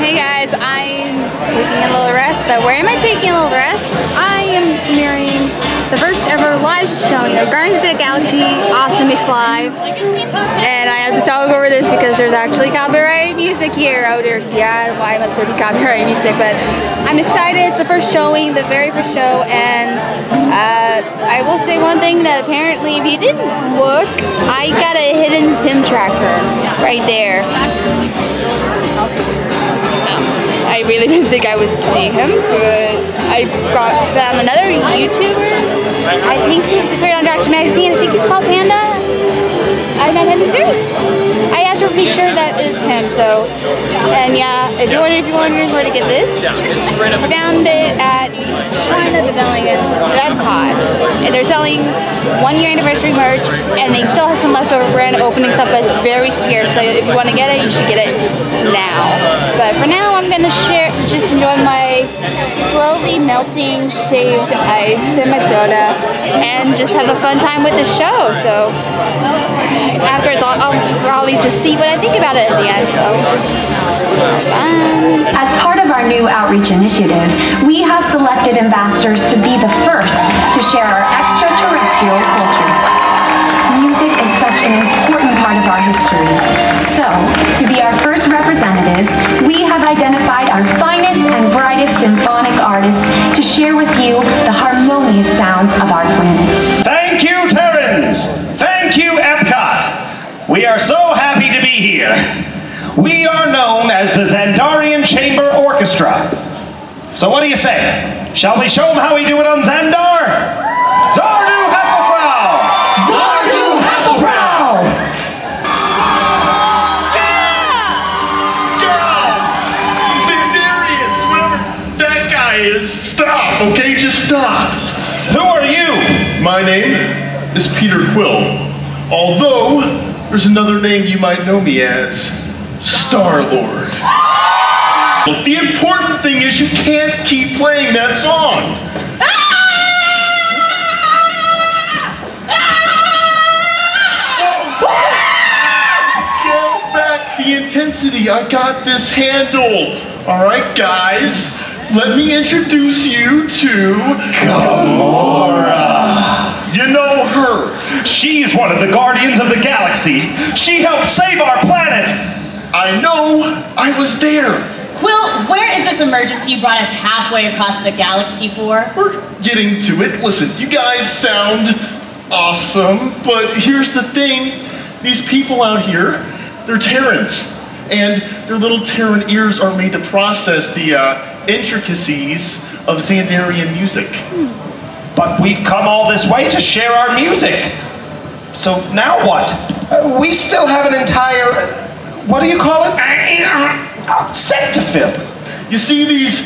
Hey guys, I'm taking a little rest, but where am I taking a little rest? I am premiering the first ever live showing of Guardians of the Galaxy Awesome Mix Live. And I have to talk over this because there's actually copyrighted music here. Oh dear God, why must there be copyrighted music? But I'm excited, it's the first showing, the very first show, and I will say one thing that apparently, if you didn't look, I got a hidden Tim tracker right there. I really didn't think I would see him, but I found another YouTuber. I think he's appeared on Galaxy Magazine. I think he's called Panda. I met him. He's very sweet. I have to make sure that is him. So, and yeah, if you're wondering where to get this, I found it at China Pavilion at Epcot, and they're selling 1-year anniversary merch, and they still have some leftover grand opening stuff, but it's very scarce. So if you want to get it, you should get it now. But for now, I'm gonna just enjoy my slowly melting shaved ice and my soda, and just have a fun time with the show. So afterwards, I'll probably just see what I think about it at the end. So fun. As part of our new outreach initiative, we have selected ambassadors to be the first to share our extraterrestrial culture. Music is such an important part of our history. So, to be our first representatives, we have identified our finest and brightest symphonic artists to share with you the harmonious sounds of our planet. Thank you, Terrans! Thank you, Epcot! We are so happy to be here. We are known as the Xandarian Chamber Orchestra. So what do you say? Shall we show them how we do it on Xandar? Zardu Hasselfrau! Zardu Hasselfrau! Xandarians, whatever that guy is, stop, okay? Just stop. Who are you? My name is Peter Quill, although there's another name you might know me as, Star-Lord. The important thing is you can't keep playing that song. Scale back the intensity. I got this handled. All right, guys, let me introduce you to Gamora. You know her. She's one of the Guardians of the Galaxy. She helped save our planet. I know. I was there. Quill, where is this emergency you brought us halfway across the galaxy for? We're getting to it. Listen, you guys sound awesome, but here's the thing. These people out here, they're Terrans, and their little Terran ears are made to process the intricacies of Xandarian music. But we've come all this way to share our music. So now what? We still have an entire, what do you call it? Set to fill. You see these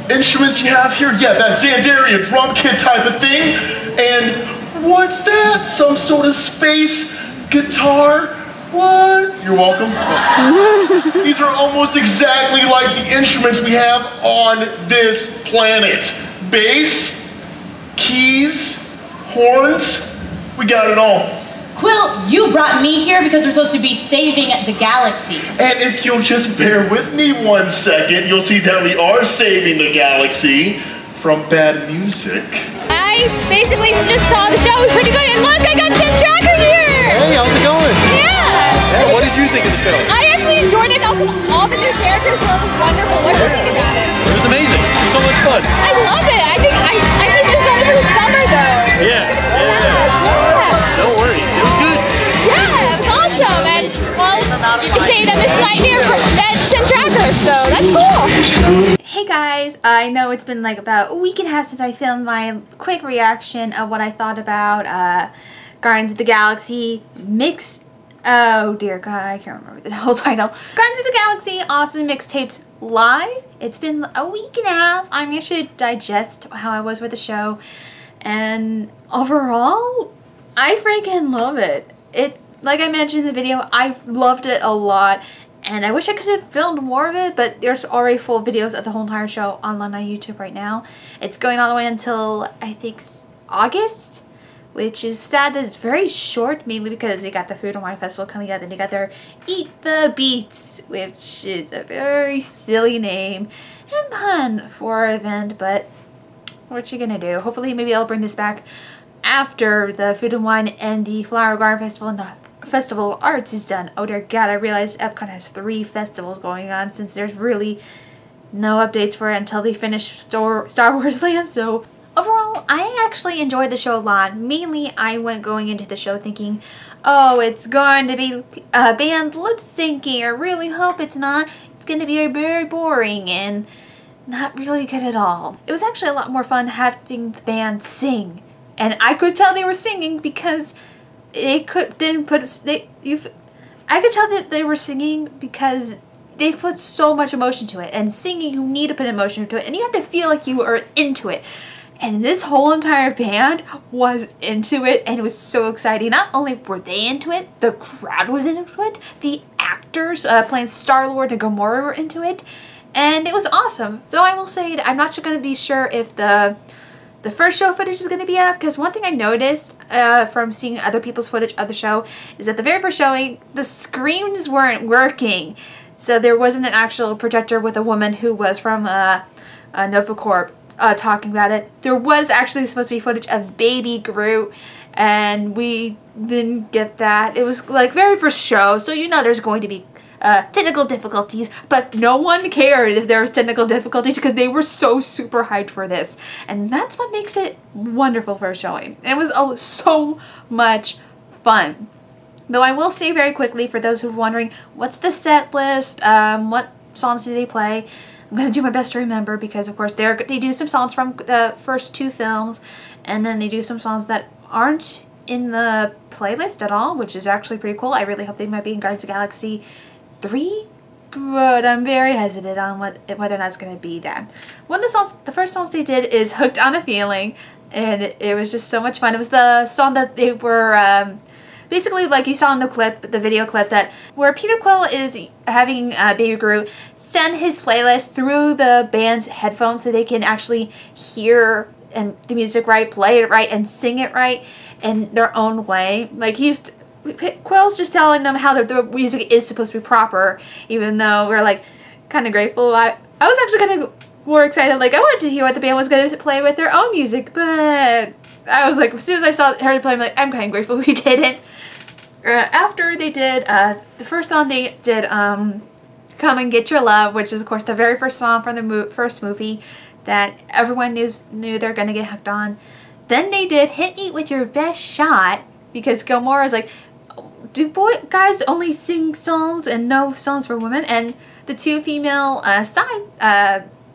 instruments you have here? Yeah, that Xandarian drum kit type of thing. And what's that? Some sort of space guitar? What? You're welcome. These are almost exactly like the instruments we have on this planet. Bass, keys, horns, we got it all. Quill, you brought me here because we're supposed to be saving the galaxy. And if you'll just bear with me 1 second, you'll see that we are saving the galaxy from bad music. I basically just saw the show, it was pretty good, and look, I got Tim Tracker here! Hey, how's it going? Yeah! Hey, what did you think of the show? I actually enjoyed it, also all the new characters were wonderful. What do you think about it? It was amazing. It was so much fun. I love it. I think this is only for the summer though. Yeah. Don't worry. It was good. Yeah, it was awesome. And well, you can say that this is right here at Tim Tracker, so that's cool. Hey guys, I know it's been like about a week and a half since I filmed my quick reaction of what I thought about Guardians of the Galaxy Mix. Oh dear God, I can't remember the whole title. Guardians of the Galaxy Awesome Mixtapes Live. It's been a week and a half. I'm going to digest how I was with the show. And overall, I freaking love it. Like I mentioned in the video, I've loved it a lot. And I wish I could have filmed more of it, but there's already full videos of the whole entire show online on YouTube right now. It's going all the way until, I think, August. which is sad that it's very short, mainly because they got the Food and Wine Festival coming up, and they got their Eat the Beats, which is a very silly name and pun for our event, but what you gonna do? Hopefully maybe I'll bring this back after the Food and Wine and the Flower Garden Festival and the Festival of Arts is done. Oh dear God, I realized Epcot has 3 festivals going on, since there's really no updates for it until they finish Star Wars Land. So overall, I actually enjoyed the show a lot. Mainly, I went going into the show thinking, oh, it's going to be a band lip syncing. I really hope it's not. It's going to be very boring and not really good at all. It was actually a lot more fun having the band sing. And I could tell they were singing because I could tell that they were singing because they put so much emotion to it. And singing, you need to put emotion into it, and you have to feel like you are into it. And this whole entire band was into it, and it was so exciting. Not only were they into it, the crowd was into it, the actors playing Star-Lord and Gamora were into it, and it was awesome. Though I will say, I'm not going to be sure if the first show footage is going to be up, because one thing I noticed from seeing other people's footage of the show is that the very first showing, the screens weren't working. So there wasn't an actual projector with a woman who was from NovaCorp talking about it. There was actually supposed to be footage of Baby Groot, and we didn't get that. It was like very first show, so you know there's going to be technical difficulties, but no one cared if there was technical difficulties because they were so super hyped for this, and that's what makes it wonderful for a showing. And it was so much fun. Though I will say very quickly, for those who are wondering, what's the set list, what songs do they play, I'm going to do my best to remember, because of course they do some songs from the first 2 films, and then they do some songs that aren't in the playlist at all, which is actually pretty cool. I really hope they might be in Guardians of the Galaxy 3, but I'm very hesitant on whether or not it's going to be that. One of the first songs they did is Hooked on a Feeling, and it was just so much fun. It was the song that they were basically, like you saw in the video clip, that where Peter Quill is having Baby Groot send his playlist through the band's headphones so they can actually hear and the music right, play it right, and sing it right in their own way. Like Quill's just telling them how the music is supposed to be proper, even though we're like kind of grateful. I was actually kind of more excited. Like I wanted to hear what the band was going to play with their own music, but I was like, as soon as I heard it play, I'm like, I'm kind of grateful we didn't. After they did the first song, they did Come and Get Your Love, which is of course the very first song from the first movie that everyone knew they're gonna get hooked on. Then they did Hit Me With Your Best Shot, because Gamora is like, do guys only sing songs and no songs for women? And the 2 female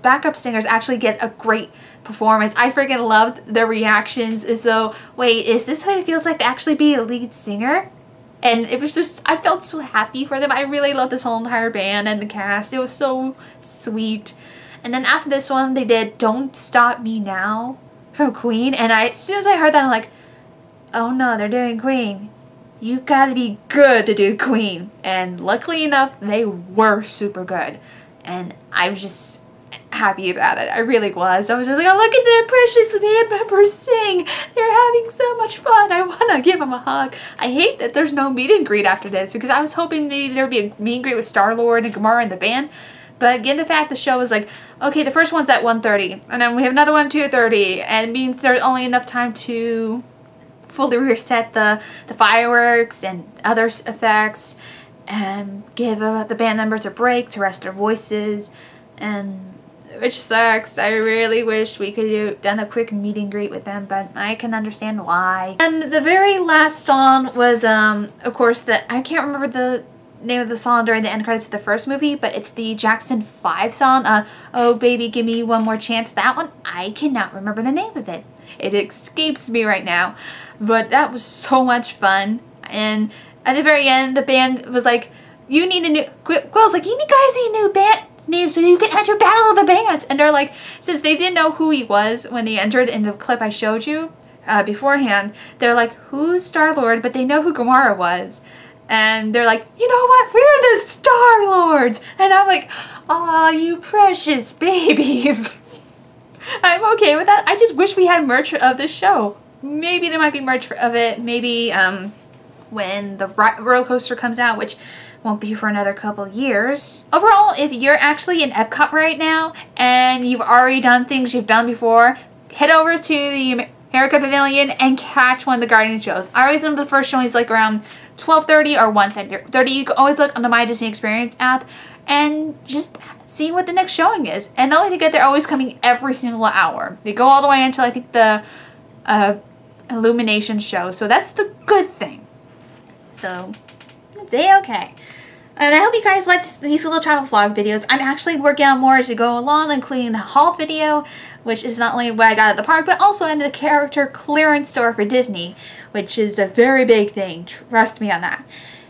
backup singers actually get a great performance. I freaking loved their reactions, as though, wait, is this what it feels like to actually be a lead singer? And it was just, I felt so happy for them. I really loved this whole entire band and the cast. It was so sweet. And then after this one, they did Don't Stop Me Now from Queen. And as soon as I heard that, I'm like, oh no, they're doing Queen. You gotta be good to do Queen. And luckily enough, they were super good. And I was just happy about it. I really was. I was just like, oh, look at their precious band members sing. They're having so much fun. I want to give them a hug. I hate that there's no meet and greet after this, because I was hoping maybe there would be a meet and greet with Star-Lord and Gamora and the band. But given the fact the show is like, okay, the first one's at 1:30, and then we have another one at 2:30, and it means there's only enough time to fully reset the fireworks and other effects and give the band members a break to rest their voices, and which sucks. I really wish we could have done a quick meet and greet with them, but I can understand why. And the very last song was, of course, I can't remember the name of the song during the end credits of the first movie, but it's the Jackson 5 song, Oh Baby Give Me One More Chance. That one, I cannot remember the name of it. It escapes me right now, but that was so much fun. And at the very end, the band was like, you need a new, Quill's like, you guys need a new band name so you can enter Battle of the Bands. And they're like, since they didn't know who he was when he entered in the clip I showed you beforehand, they're like, who's Star-Lord? But they know who Gamora was. And they're like, you know what? We're the Star-Lords. And I'm like, aw, you precious babies. I'm okay with that. I just wish we had merch of this show. maybe there might be merch of it. Maybe when the roller coaster comes out, which won't be for another couple years. Overall, if you're actually in Epcot right now and you've already done things you've done before, head over to the America Pavilion and catch one of the Guardian shows. I always know the first show is like around 12:30 or 1:30. You can always look on the My Disney Experience app and just see what the next showing is. And not only to get, they're always coming every single hour. They go all the way until I think the Illumination show. So that's the good thing. So it's A-okay. And I hope you guys liked these little travel vlog videos. I'm actually working on more as we go along, including a haul video, which is not only what I got at the park, but also in the character clearance store for Disney, which is a very big thing. Trust me on that.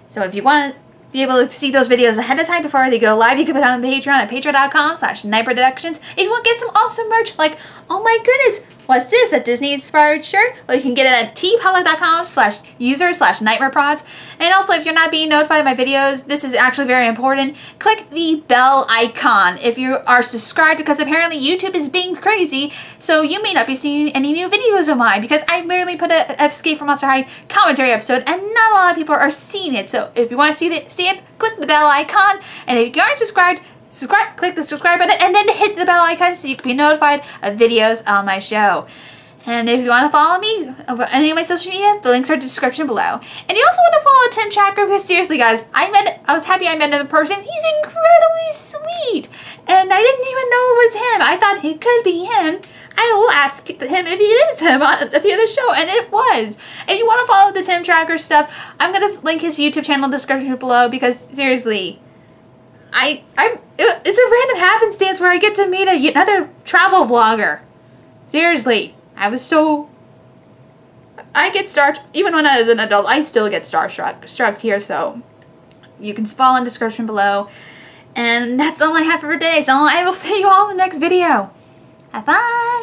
So if you want to be able to see those videos ahead of time before they go live, you can put on Patreon at patreon.com/nightproductions. If you want to get some awesome merch, like, oh my goodness, what's this, a Disney inspired shirt? Well, you can get it at tpublic.com/user/nightmareprods. And also, if you're not being notified of my videos, this is actually very important. Click the bell icon if you are subscribed, because apparently YouTube is being crazy, so you may not be seeing any new videos of mine, because I literally put an Escape from Monster High commentary episode and not a lot of people are seeing it. So if you want to see it, click the bell icon. And if you aren't subscribed, click the subscribe button and then hit the bell icon so you can be notified of videos on my show. And if you want to follow me over any of my social media, the links are in the description below. And you also want to follow Tim Tracker, because seriously guys, I was happy I met him in person. He's incredibly sweet. And I didn't even know it was him. I thought it could be him. I will ask him if it is him at the other show, and it was. If you want to follow the Tim Tracker stuff, I'm going to link his YouTube channel in the description below, because seriously, it's a random happenstance where I get to meet another travel vlogger. Seriously, I get starstruck, even when I was an adult, I still get starstruck here, so you can follow in the description below. And that's all I have for today, so I will see you all in the next video. Have fun!